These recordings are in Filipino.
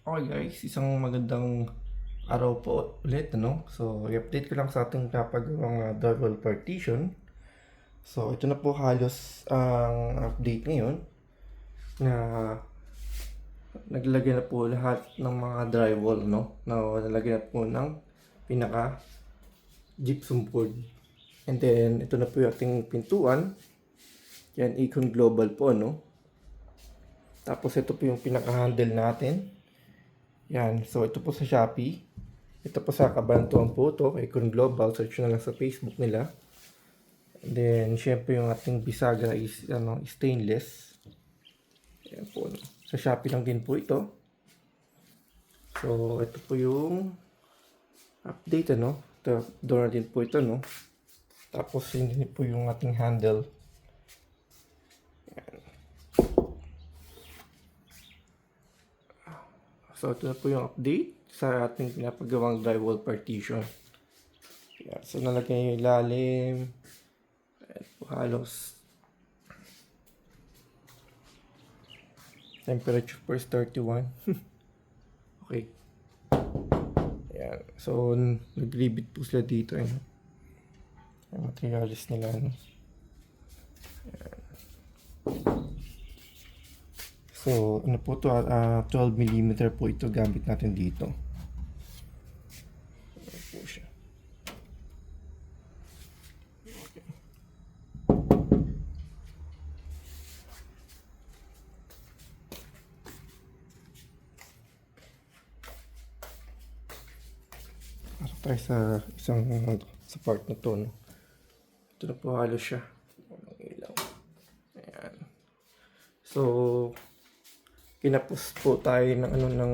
Okay guys, isang magandang araw po ulit, ano? So, i-update ko lang sa ating napagawang drywall partition. So, ito na po halos ang update ngayon na naglagay na po lahat ng mga drywall, no? Na nalagay na po ng pinaka gypsum board. And then, ito na po yung ating pintuan. Yan, Econ Global po, no? Tapos, ito po yung pinaka-handle natin. Yan, so ito po sa Shopee. Ito po sa Kabantuan po ito, Icon Global. Search na lang sa Facebook nila. And then, syempre yung ating bisagra is stainless. Yan po. Sa Shopee lang din po ito. So, ito po yung update, ano. Ito, doon na din po ito, no. Tapos, yun din po yung ating handle. Yan. So, ito na po yung update sa ating pinapagawang drywall partition. Yan. So, nalagay yung ilalim. Ayan po, halos. Temperature po is 31. Okay. Ayan. So, nag-ribbit po sila dito. Ayan. Yung materials nila. Ano. Ayan. So, ano po to, 12mm po ito gamit natin dito. Ayan po siya. Okay. Pasok tayo sa sa part na to, no? Ito na po halos siya. Walang ilaw. Ayan. So, kinapos po tayo ng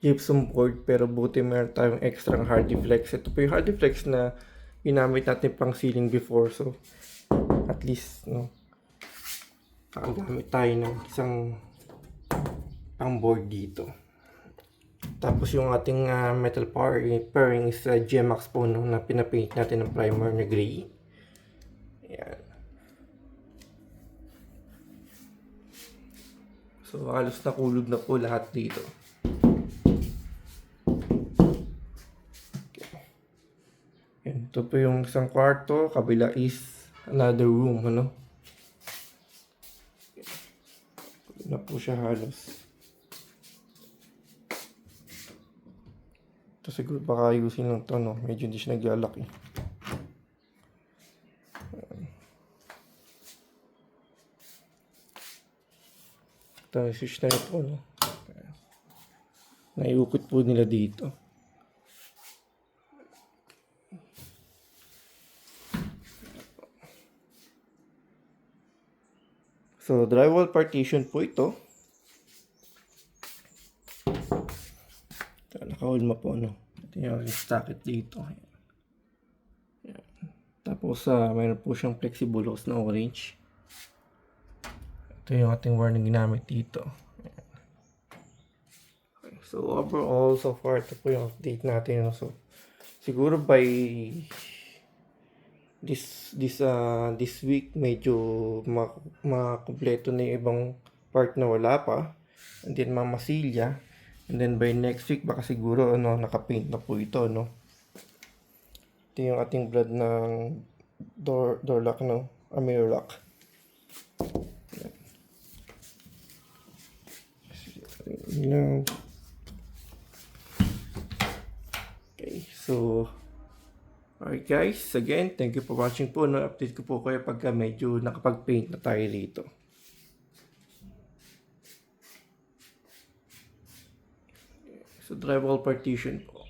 gypsum board, pero buti meron tayong extra Hardiflex. Ito po yung Hardiflex na ginamit natin pang ceiling before. So, at least, no, nakagamit tayo ng isang pang board dito. Tapos yung ating metal pairing is GMAX po, no, na pinapaint natin ng primer na gray. Ayan. So, halos nakulog na po lahat dito. Okay. Yan, ito po yung isang kwarto. Kabila is another room, ano? Okay. Na po siya halos. Ito siguro baka ayusin lang ito, no? Medyo hindi siya naglalak, eh. Ito, switch na ito, no? Naiukot po nila dito. So, drywall partition po ito. Naka-hulma po, no? Ito yung stack it dito. Ayan. Tapos, mayroon po siyang flexible hose na orange. Ito yung ating warning ginamit dito. Ayan. Okay. So, overall, so far, ito po yung update natin. No? So, siguro by this week, medyo makumpleto na yung ibang part na wala pa. And then, mamasilya. And then by next week, baka siguro naka-paint na po ito, no? Ito yung ating brad ng door lock, no? Mirror lock. Ayan. Okay, so alright guys, again, thank you for watching po, no? Update ko po kayo pagka medyo nakapag-paint na tayo dito. So, drywall partition po.